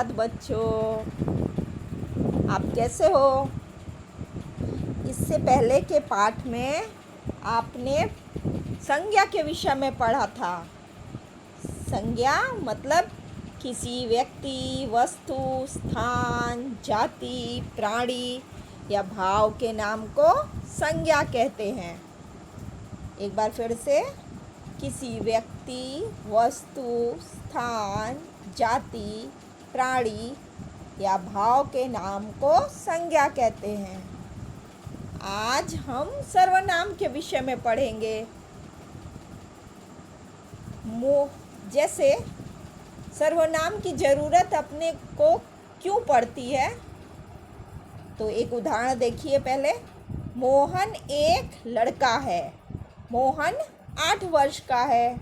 सुप्रभात बच्चों, आप कैसे हो। इससे पहले के पाठ में आपने संज्ञा के विषय में पढ़ा था। संज्ञा मतलब किसी व्यक्ति, वस्तु, स्थान, जाति, प्राणी या भाव के नाम को संज्ञा कहते हैं। एक बार फिर से, किसी व्यक्ति, वस्तु, स्थान, जाति, प्राणी या भाव के नाम को संज्ञा कहते हैं। आज हम सर्वनाम के विषय में पढ़ेंगे। जैसे सर्वनाम की ज़रूरत अपने को क्यों पड़ती है, तो एक उदाहरण देखिए पहले। मोहन एक लड़का है। मोहन 8 वर्ष का है।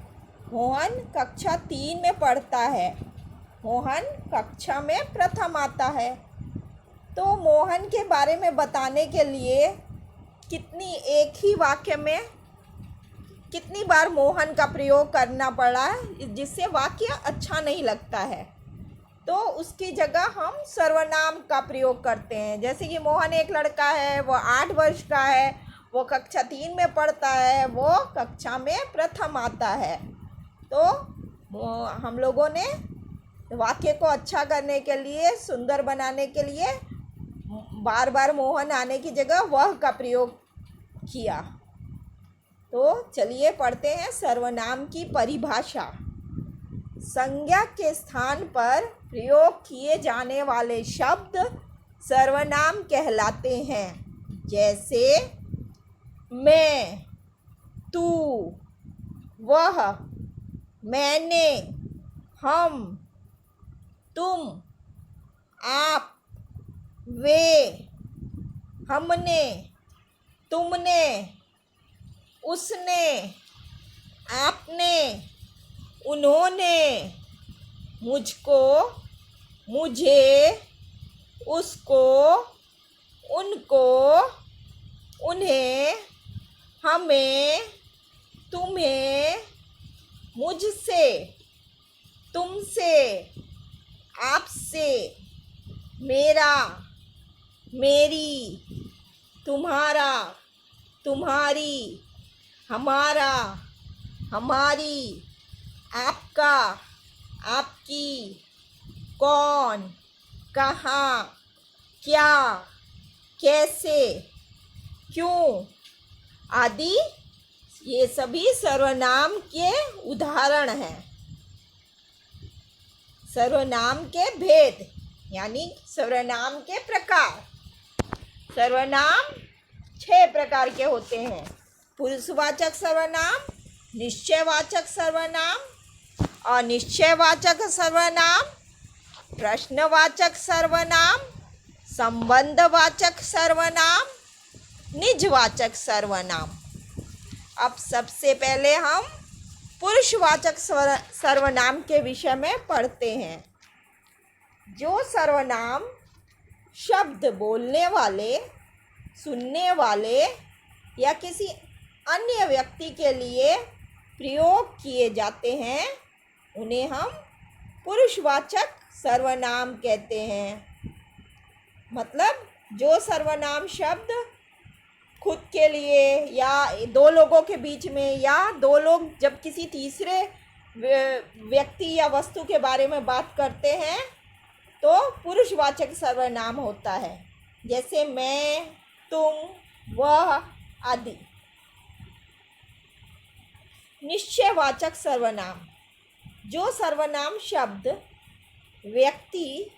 मोहन कक्षा 3 में पढ़ता है। मोहन कक्षा में प्रथम आता है। तो मोहन के बारे में बताने के लिए एक ही वाक्य में कितनी बार मोहन का प्रयोग करना पड़ा है, जिससे वाक्य अच्छा नहीं लगता है। तो उसकी जगह हम सर्वनाम का प्रयोग करते हैं। जैसे कि मोहन एक लड़का है, वो 8 वर्ष का है, वो कक्षा 3 में पढ़ता है, वो कक्षा में प्रथम आता है। तो हम लोगों ने वाक्य को अच्छा करने के लिए, सुंदर बनाने के लिए बार बार मोहन आने की जगह वह का प्रयोग किया। तो चलिए पढ़ते हैं सर्वनाम की परिभाषा। संज्ञा के स्थान पर प्रयोग किए जाने वाले शब्द सर्वनाम कहलाते हैं। जैसे मैं, तू, वह, मैंने, हम, तुम, आप, वे, हमने, तुमने, उसने, आपने, उन्होंने, मुझको, मुझे, उसको, उनको, उन्हें, हमें, तुम्हें, मुझसे, तुमसे, आपसे, मेरा, मेरी, तुम्हारा, तुम्हारी, हमारा, हमारी, आपका, आपकी, कौन, कहाँ, क्या, कैसे, क्यों आदि ये सभी सर्वनाम के उदाहरण हैं। सर्वनाम के भेद यानी सर्वनाम के प्रकार। सर्वनाम 6 प्रकार के होते हैं। पुरुषवाचक सर्वनाम, निश्चयवाचक सर्वनाम, अनिश्चयवाचक सर्वनाम, प्रश्नवाचक सर्वनाम, संबंधवाचक सर्वनाम, निजवाचक सर्वनाम। अब सबसे पहले हम पुरुषवाचक सर्वनाम के विषय में पढ़ते हैं। जो सर्वनाम शब्द बोलने वाले, सुनने वाले या किसी अन्य व्यक्ति के लिए प्रयोग किए जाते हैं, उन्हें हम पुरुषवाचक सर्वनाम कहते हैं। मतलब जो सर्वनाम शब्द खुद के लिए या 2 लोगों के बीच में, या 2 लोग जब किसी तीसरे व्यक्ति या वस्तु के बारे में बात करते हैं, तो पुरुषवाचक सर्वनाम होता है। जैसे मैं, तुम, वह आदि। निश्चयवाचक सर्वनाम, जो सर्वनाम शब्द व्यक्ति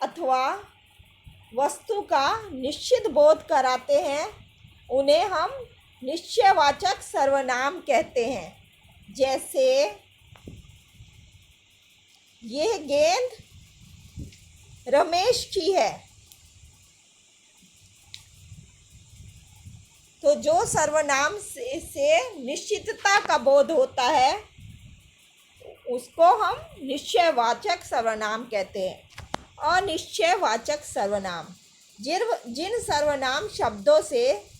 अथवा वस्तु का निश्चित बोध कराते हैं, उन्हें हम निश्चयवाचक सर्वनाम कहते हैं। जैसे यह गेंद रमेश की है। तो जो सर्वनाम से निश्चितता का बोध होता है, उसको हम निश्चयवाचक सर्वनाम कहते हैं। अनिश्चयवाचक सर्वनाम, जिन सर्वनाम शब्दों से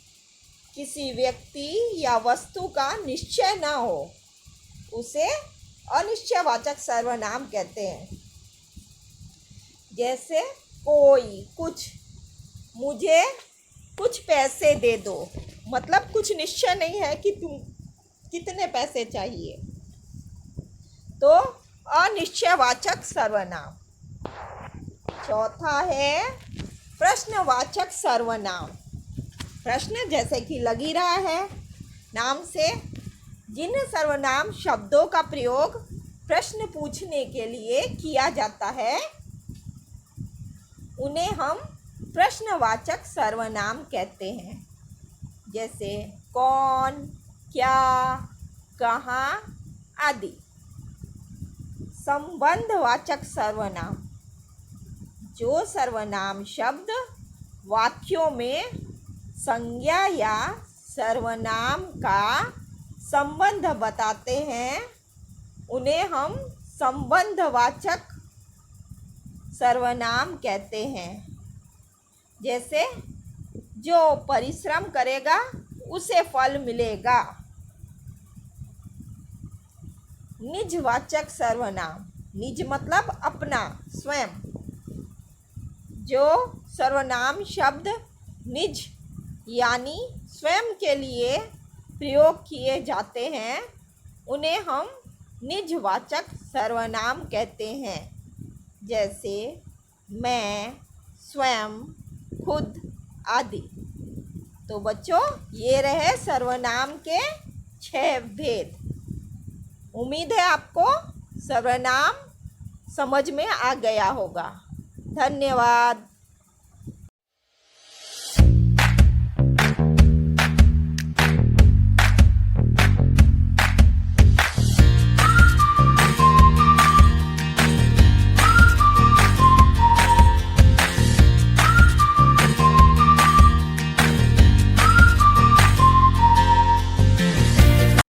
किसी व्यक्ति या वस्तु का निश्चय न हो, उसे अनिश्चयवाचक सर्वनाम कहते हैं। जैसे कोई, कुछ, मुझे कुछ पैसे दे दो, मतलब कुछ निश्चय नहीं है कि तुम कितने पैसे चाहिए, तो अनिश्चयवाचक सर्वनाम। चौथा है प्रश्नवाचक सर्वनाम। प्रश्न जैसे कि लग ही रहा है नाम से, जिन सर्वनाम शब्दों का प्रयोग प्रश्न पूछने के लिए किया जाता है उन्हें हम प्रश्नवाचक सर्वनाम कहते हैं। जैसे कौन, क्या, कहाँ आदि। संबंधवाचक सर्वनाम, जो सर्वनाम शब्द वाक्यों में संज्ञा या सर्वनाम का संबंध बताते हैं उन्हें हम संबंधवाचक सर्वनाम कहते हैं। जैसे जो परिश्रम करेगा उसे फल मिलेगा। निजवाचक सर्वनाम, निज मतलब अपना, स्वयं। जो सर्वनाम शब्द निज यानी स्वयं के लिए प्रयोग किए जाते हैं उन्हें हम निजवाचक सर्वनाम कहते हैं। जैसे मैं, स्वयं, खुद आदि। तो बच्चों, ये रहे सर्वनाम के 6 भेद। उम्मीद है आपको सर्वनाम समझ में आ गया होगा। धन्यवाद।